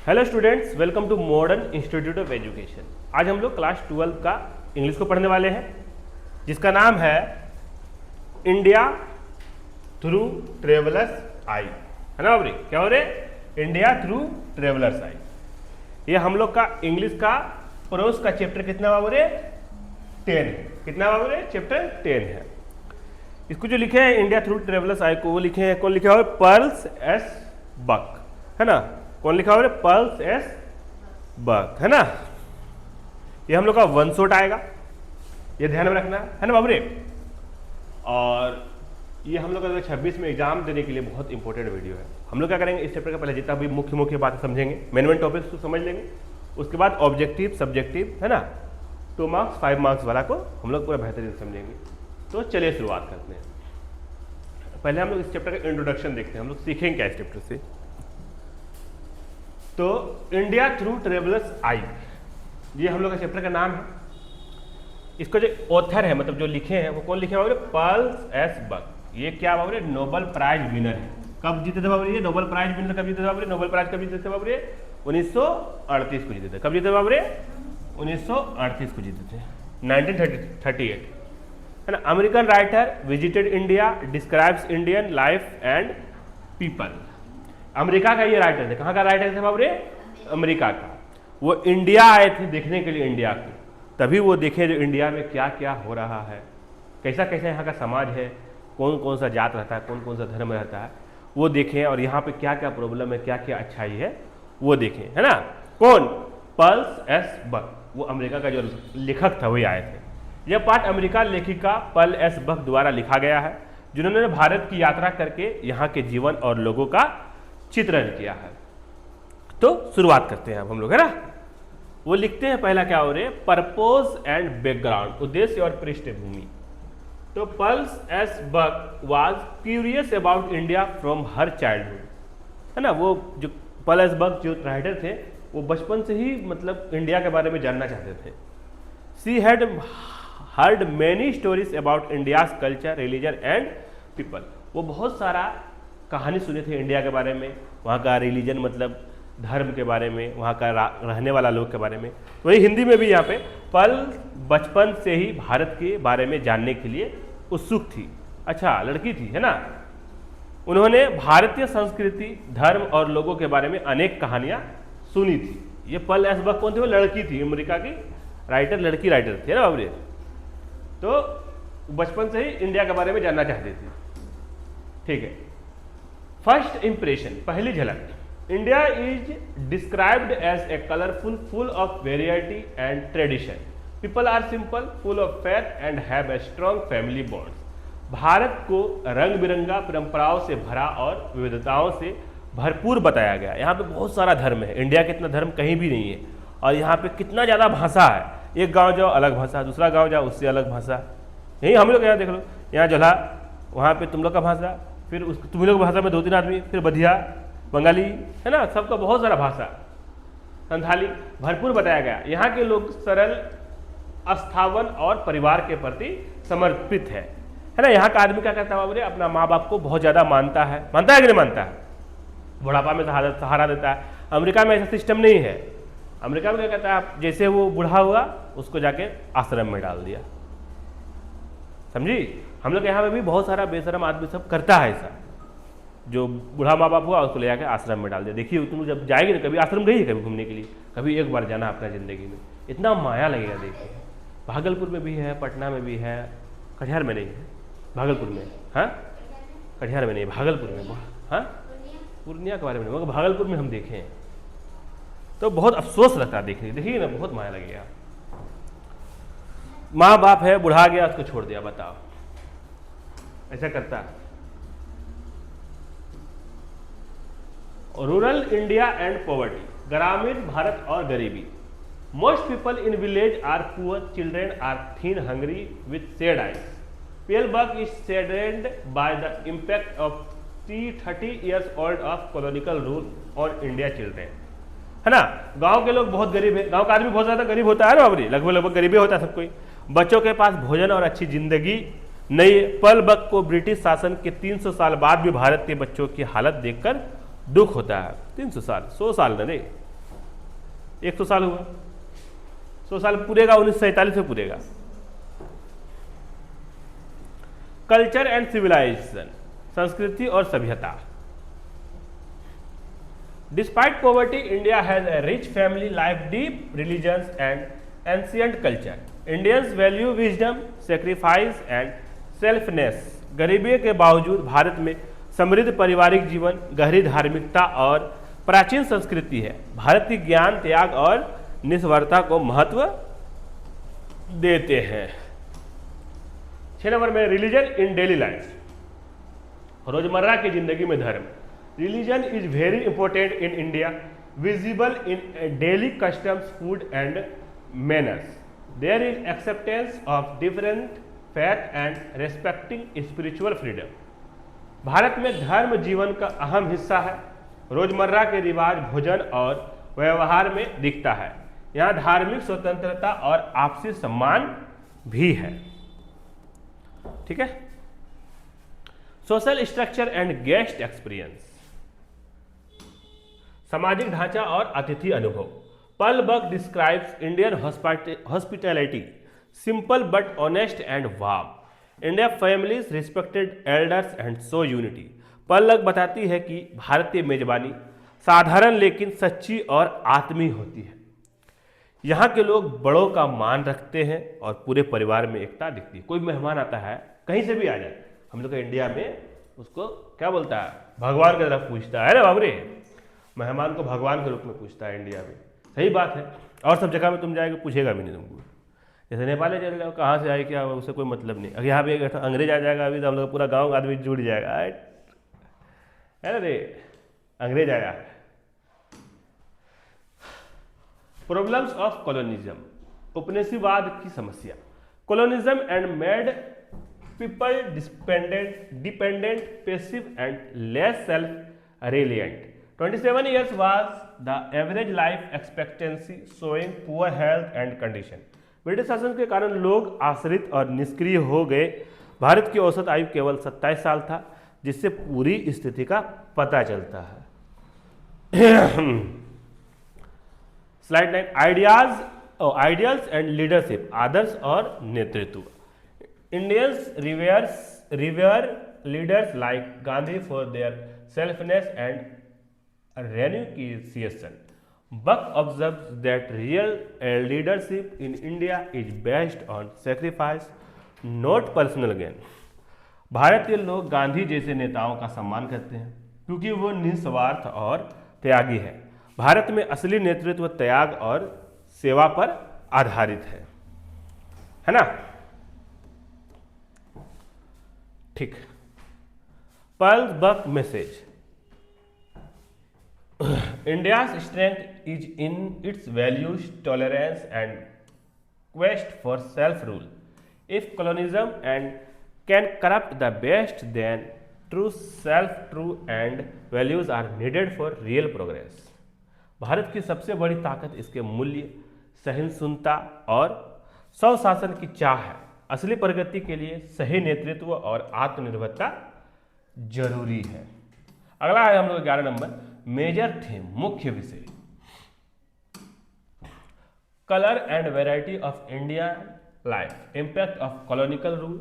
Hello students, welcome to modern institute of education. आज हम लोग क्लास 12 का इंग्लिश को पढ़ने वाले हैं, जिसका नाम है इंडिया थ्रू ट्रेवलर्स आई। है ना बाबरी? क्या हो रहे? इंडिया थ्रू ट्रेवलर्स आई। ये हम लोग का इंग्लिश का प्रोस का चैप्टर कितना बाबरे? 10 है। कितना बाबरे? चैप्टर 10 है। इसको जो लिखे हैं इंडिया थ्रू ट्रेवलर्स आई को, वो लिखे हैं, कौन लिखा हुआ है? Pearls S Buck. है ना? कौन लिखा हुआ है? Pearls S Buck. है ना? ये हम लोग का वन शॉट आएगा, ये ध्यान में रखना है ना बाबरे। और ये हम लोग का 26 में एग्जाम देने के लिए बहुत इंपॉर्टेंट वीडियो है। हम लोग क्या करेंगे, इस चैप्टर का पहले जितना भी मुख्य बातें समझेंगे, मेन टॉपिक्स को समझ लेंगे, उसके बाद ऑब्जेक्टिव सब्जेक्टिव, है ना, 2 मार्क्स 5 मार्क्स वाला को हम लोग पूरा बेहतरीन समझेंगे। तो चलिए शुरुआत करते हैं। पहले हम लोग इस चैप्टर का इंट्रोडक्शन देखते हैं, हम लोग सीखेंगे क्या इस चैप्टर से। तो इंडिया थ्रू ट्रेवलर्स आई, ये हम लोग का चैप्टर का नाम है। इसको जो ऑथर है, मतलब जो लिखे हैं, वो कौन लिखे हैं? Pearls S Buck. ये क्या बाबरे? नोबेल प्राइज विनर है। कब जीते थे बाबरे? ये नोबेल प्राइज विनर कब जीते थे बाबरे? नोबेल प्राइज कब जीते थे बाबरे? 1938 को जीते थे। कब जीते थे बाबरे? 1938 को जीते थे, 1938। है ना? American writer visited India, describes Indian life and people. America का ये राइटर थे। कहाँ का राइटर थे बाबरे? अमेरिका का। वो इंडिया आए थे देखने के लिए इंडिया को, तभी वो देखे जो इंडिया में क्या क्या हो रहा है, कैसा कैसा यहाँ का समाज है, कौन कौन सा जात रहता है, कौन कौन सा धर्म रहता है, वो देखें। और यहाँ पे क्या क्या प्रॉब्लम है, क्या क्या अच्छाई है, वो देखें। है ना? कौन? पर्ल्स एस बक, वो अमेरिका का जो लेखक था वही आए थे। यह पाठ अमेरिका लेखिका पर्ल एस बक द्वारा लिखा गया है, जिन्होंने भारत की यात्रा करके यहाँ के जीवन और लोगों का चित्रण किया है। तो शुरुआत करते हैं अब हम लोग, है ना। वो लिखते हैं, पहला क्या हो रहे? परपोज एंड बैकग्राउंड, उद्देश्य और पृष्ठभूमि। तो Pearls S Buck was curious about India from her childhood. है ना? वो जो पर्ल एस बक जो राइटर थे, वो बचपन से ही मतलब इंडिया के बारे में जानना चाहते थे। She had heard many stories about India's culture, religion and people. वो बहुत सारा कहानी सुने थे इंडिया के बारे में, वहाँ का रिलीजन मतलब धर्म के बारे में, वहाँ का रहने वाला लोग के बारे में। वही हिंदी में भी यहाँ पे पर्ल बचपन से ही भारत के बारे में जानने के लिए उत्सुक थी। अच्छा, लड़की थी, है ना। उन्होंने भारतीय संस्कृति, धर्म और लोगों के बारे में अनेक कहानियाँ सुनी थी। ये पर्ल एस बक कौन थी? वो लड़की थी, अमेरिका की राइटर, लड़की राइटर थी, है ना बाबरे। तो बचपन से ही इंडिया के बारे में जानना चाहती थी। ठीक है। फर्स्ट इंप्रेशन, पहली झलक। India is described as a colourful, full of variety and tradition. People are simple, full of faith and have a strong family bonds. Bharat को रंग बिरंगा, परंपराओं से भरा और विविधताओं से भरपूर बताया गया। यहाँ पे बहुत सारा धर्म है, इंडिया के इतना धर्म कहीं भी नहीं है। और यहाँ पे कितना ज़्यादा भाषा है, एक गाँव जाओ अलग भाषा, दूसरा गाँव जाओ उससे अलग भाषा। यही हम लोग यहाँ देख लो, यहाँ जोला, वहाँ पे तुम लोग का भाषा, फिर उस तुम लोग भाषा में 2-3 आदमी, फिर बधिया, बंगाली, है ना, सबका बहुत सारा भाषा, संथाली, भरपूर बताया गया। यहाँ के लोग सरल, आस्थावान और परिवार के प्रति समर्पित है ना। यहाँ का आदमी क्या करता है बाबू रे? अपना माँ बाप को बहुत ज़्यादा मानता है कि नहीं मानता है? बुढ़ापा में सहारा देता है। अमेरिका में ऐसा सिस्टम नहीं है। अमेरिका में क्या कहता है, जैसे वो बूढ़ा हुआ उसको जाके आश्रम में डाल दिया। समझी? हम लोग यहाँ पे भी बहुत सारा बेशरम आदमी सब करता है ऐसा, जो बूढ़ा माँ बाप हुआ उसको ले जाकर आश्रम में डाल दिया। देखिए तुम जब जाएगी ना, कभी आश्रम गई है कभी घूमने के लिए? कभी एक बार जाना अपना ज़िंदगी में, इतना माया लगेगा। देखिए भागलपुर में भी है, पटना में भी है, कटिहार में नहीं है, भागलपुर में। हाँ, कटिहार में नहीं, भागलपुर में। हाँ, पूर्णिया के बारे में नहीं, मगर भागलपुर में हम देखे हैं, तो बहुत अफसोस लगता है देखने। देखिए ना, बहुत माया लगेगा। माँ बाप है, बुढ़ा गया, उसको छोड़ दिया, बताओ, ऐसा करता है। रूरल इंडिया एंड पॉवर्टी, ग्रामीण भारत और गरीबी। Most people in village are poor, children are thin, hungry with sad eyes. Pearl Buck is saddened by the impact of 30 years old of colonial rule on India children. है ना? गांव के लोग बहुत गरीब है, गांव का आदमी बहुत ज्यादा गरीब होता है ना बाबरी, लगभग गरीबी होता है सब कोई। बच्चों के पास भोजन और अच्छी जिंदगी नहीं। पर्ल बक को ब्रिटिश शासन के 300 साल बाद भी भारत के बच्चों की हालत देखकर दुख होता है। 300 साल, 100 साल न रे, 100 साल हुआ, 100 साल पूरेगा 1947 में पूरेगा। कल्चर एंड सिविलाइजेशन, संस्कृति और सभ्यता। Despite poverty, India has a rich family life, deep religions and ancient culture. Indians value wisdom, sacrifice and selfness. गरीबी के बावजूद भारत में समृद्ध पारिवारिक जीवन, गहरी धार्मिकता और प्राचीन संस्कृति है। भारतीय ज्ञान, त्याग और निस्वार्थता को महत्व देते हैं। 6 नंबर में रिलीजन इन डेली लाइफ, रोजमर्रा की जिंदगी में धर्म। Religion is very important in India, visible in daily customs, food and manners. There is acceptance of different faith and respecting spiritual freedom. Bharat में धर्म जीवन का अहम हिस्सा है। रोजमर्रा के रिवाज, भोजन और व्यवहार में दिखता है। यहाँ धार्मिक स्वतंत्रता और आपसी सम्मान भी है। ठीक है। Social structure and guest experience, सामाजिक ढांचा और अतिथि अनुभव। Pearl Buck describes Indian hospitality, simple but honest and warm. India families respected elders and so unity. Pearl Buck बताती है कि भारतीय मेजबानी साधारण लेकिन सच्ची और आत्मीय होती है। यहाँ के लोग बड़ों का मान रखते हैं और पूरे परिवार में एकता दिखती है। कोई मेहमान आता है, कहीं से भी आ जाए, हम लोग इंडिया में उसको क्या बोलता है, भगवान की तरफ पूछता है। अरे बाबरे, मेहमान को भगवान के रूप में पूछता है इंडिया में। सही बात है। और सब जगह में तुम जाएगा पूछेगा भी नहीं तुमको। जैसे नेपाल चले जाओ, कहाँ से आए क्या, उससे कोई मतलब नहीं। अगर यहाँ पे एक अंग्रेज आ जाएगा अभी तो हम लोग पूरा गाँव आदमी जुड़ जाएगा। अरे अंग्रेज आया। प्रॉब्लम्स ऑफ कॉलोनिज्म, उपनिवेशवाद की समस्या। Colonialism and made people dependent, passive and less self reliant. 27 years was the average life expectancy, showing poor health and condition. British शासन के कारण लोग आश्रित और निष्क्रिय हो गए। भारत की औसत आयु केवल 27 साल था, जिससे पूरी स्थिति का पता चलता है। स्लाइड 9, आइडियल्स एंड लीडरशिप, आदर्श और नेतृत्व। Indians revere leaders like Gandhi for their selfness and renunciation. Buck observes that real leadership in India is based on sacrifice, not personal gain. भारतीय लोग गांधी जैसे नेताओं का सम्मान करते हैं क्योंकि वो निस्वार्थ और त्यागी है। भारत में असली नेतृत्व त्याग और सेवा पर आधारित है ना। ठीक। Pearl Buck message, India's strength is in its values, tolerance and quest for self-rule. If colonialism and can corrupt the best, then true and values are needed for real progress. Bharat की सबसे बड़ी ताकत इसके मूल्य, सहिष्णुता और स्वशासन की चाह है। असली प्रगति के लिए सही नेतृत्व और आत्मनिर्भरता जरूरी है। अगला है हम लोग 11 नंबर, मेजर थीम, मुख्य विषय। Colour and variety of India life, impact of colonial rule,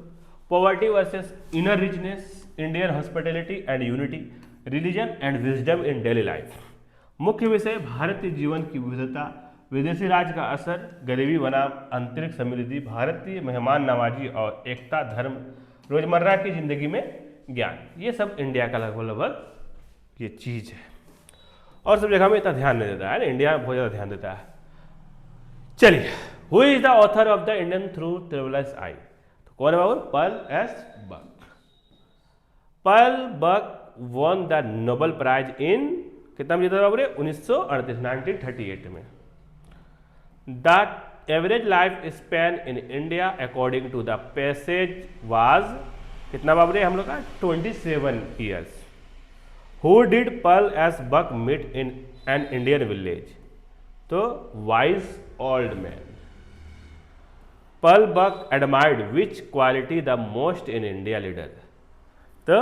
poverty versus inner richness, Indian hospitality and unity, religion and wisdom in daily life. मुख्य विषय, भारतीय जीवन की विविधता, विदेशी राज का असर, गरीबी बनाम आंतरिक समृद्धि, भारतीय मेहमान नवाजी और एकता, धर्म, रोजमर्रा की जिंदगी में ज्ञान। ये सब इंडिया का लगभग ये चीज है और सब जगह में इतना ध्यान नहीं देता है। इंडिया में बहुत ज़्यादा ध्यान देता है। चलिए, who is the author of the Indian through travellers eye, तो कौन है बाबू? Pearl S Buck. Pearl Buck won the Nobel prize in, कितना में जीता बाबू? 1938 में। The average life span in India according to the passage was कितना बाबू हम लोग का? 27 years. Who did Pearl S. Buck meet in an Indian village? तो wise old man. Pearl Buck admired which quality the most in India leader? The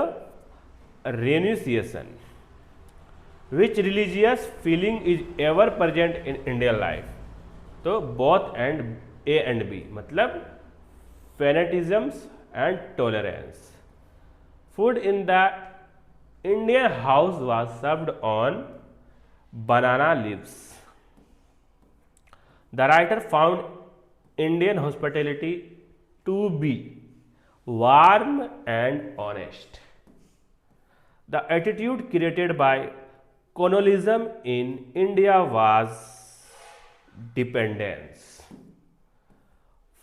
renunciation. Which religious feeling is ever present in Indian life? तो both and A and B, मतलब fanaticisms and tolerance. Food in the Indian house was served on banana leaves. The writer found Indian hospitality to be warm and honest. The attitude created by colonialism in India was dependence.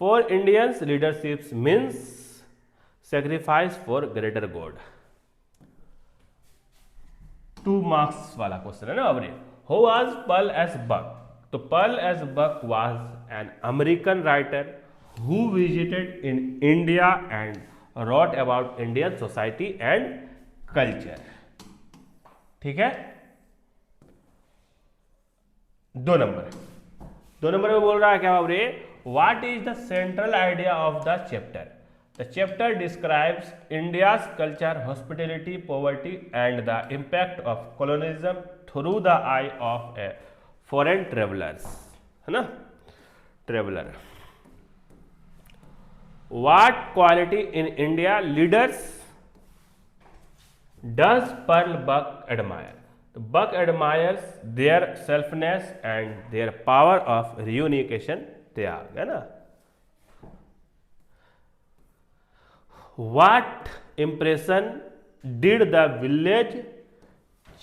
For Indians, leadership means sacrifice for greater good. 2 marks वाला question है ना. अब who was Pearl S Buck? तो Pearl S Buck was an American writer who visited in India and wrote about Indian society and culture. ठीक है. 2 number में बोल रहा है क्या बाबू रे? What is the central idea of the chapter? The chapter describes India's culture, hospitality, poverty, and the impact of colonialism through the eye of a foreign travelers. है ना? Traveler. What quality in India leaders does Pearl Buck admire? Buck admires their selfness and their power of reunification. त्याग है ना. What impression did the village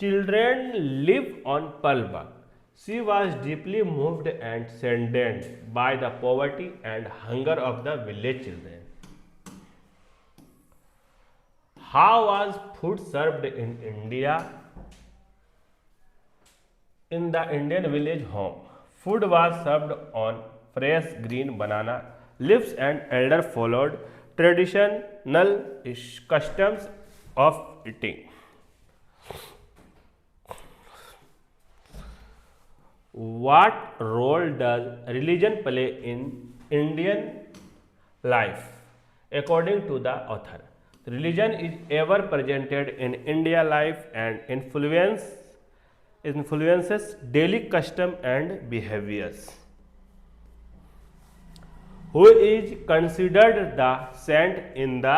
children leave on Pearl Buck? She was deeply moved and saddened by the poverty and hunger of the village children. How was food served in India? In the Indian village home, food was served on fresh green banana leaves and elder followed traditional customs of eating. What role does religion play in Indian life? According to the author, religion is ever presented in India life and influences daily custom and behaviors. Who is considered the saint in the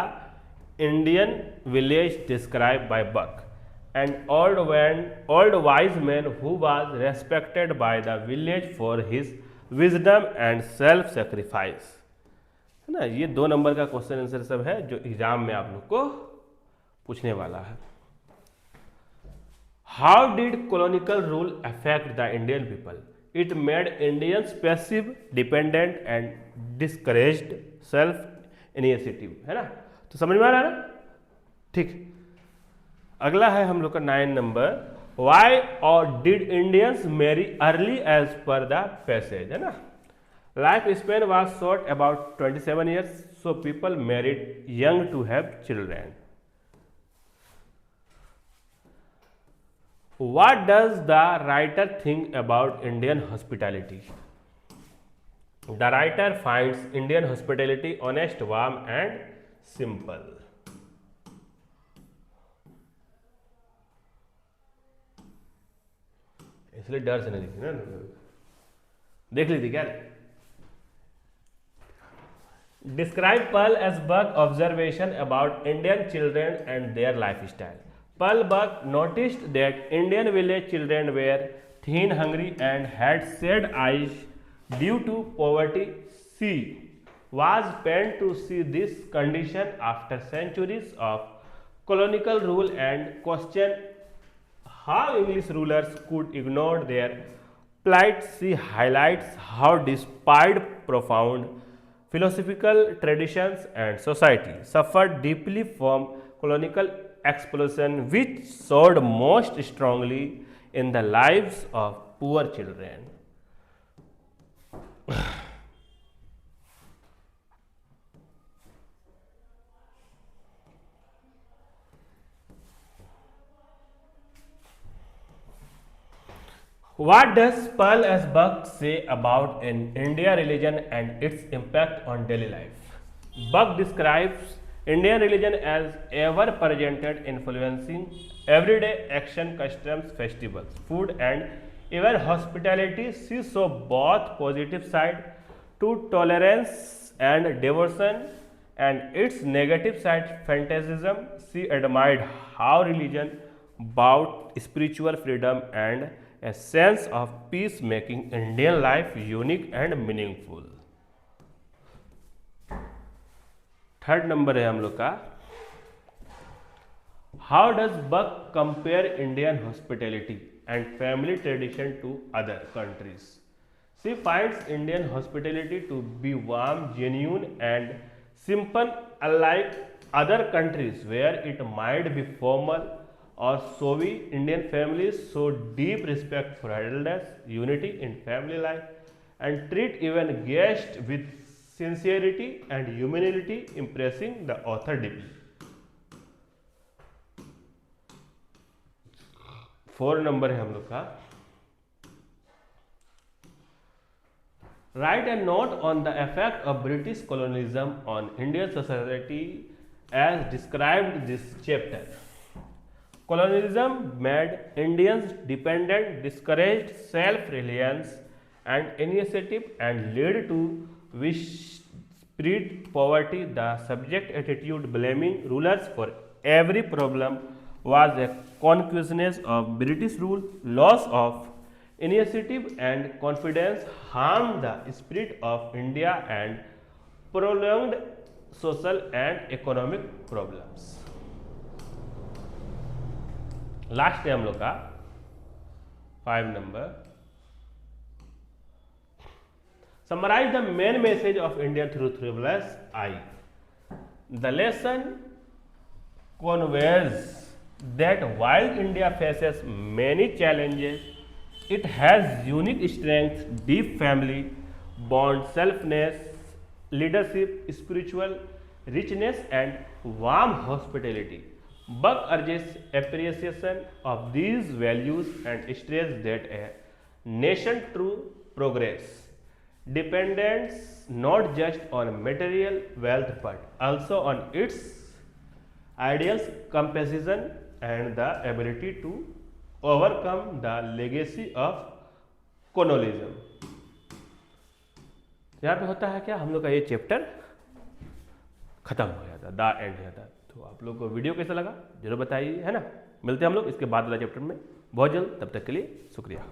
Indian village described by Buck? An old wise man who was respected by the village for his wisdom and self-sacrifice. है ना. ये 2 number का question answer सब है जो exam में आप लोग को पूछने वाला है. How did colonial rule affect the Indian people? It made Indians passive, dependent and discouraged self initiative. है ना. तो समझ में आ रहा है ना. ठीक. अगला है हम लोग का 9 number. Why or did Indians marry early as per the passage? है ना. Life span was short, about 27 years, so people married young to have children. What does the writer think about Indian hospitality? The writer finds Indian hospitality honest, warm and simple. इसलिए डर से नहीं लिखी ना. देख लीजिए क्या. Describe Pearl as Buck observation about Indian children and their lifestyle. Pearl Buck noticed that Indian village children were thin, hungry, and had sad eyes due to poverty. She was pained to see this condition after centuries of colonial rule and questioned how English rulers could ignore their plight. She highlights how, despite profound philosophical traditions and society, suffered deeply from colonial explosion, which showed most strongly in the lives of poor children. What does Pearl S. Buck say about in India religion and its impact on daily life? Buck describes Indian religion as ever presented influencing everyday action, customs, festivals, food and even hospitality. She saw both positive side to tolerance and devotion and its negative side fantasism. She admired how religion brought spiritual freedom and a sense of peace, making Indian life unique and meaningful. Third number है हम लोग का, how does Buck compare Indian hospitality and family tradition to other countries. She finds Indian hospitality to be warm, genuine and simple, unlike other countries where it might be formal और showy. Indian families show deep respect for elders, unity in family life, and treat even guests with sincerity and humility, impressing the author deeply. 4 number है हम लोग का, write a note on the effect of British colonialism on Indian society as described this chapter. Colonialism made Indians dependent, discouraged self-reliance and initiative, and led to widespread poverty. The subject attitude, blaming rulers for every problem, was a consequence of British rule. Loss of initiative and confidence harmed the spirit of India and prolonged social and economic problems. Last है हम लोग का 5 number, summarize the main message of Indian through travelers I. The lesson conveys that while India faces many challenges, it has unique strengths, deep family bond, selfness, leadership, spiritual richness, and warm hospitality. Buck urges appreciation of these values and stresses that a nation true progress depends not just on material wealth but also on its ideals, compassion, and the ability to overcome the legacy of colonialism. यहाँ पे होता है क्या, हम लोग का ये chapter खत्म हो जाता, द एंड हो जाता. तो आप लोग को वीडियो कैसा लगा जरूर बताइए, है ना. मिलते हैं हम लोग इसके बाद वाला चैप्टर में बहुत जल्द. तब तक के लिए शुक्रिया.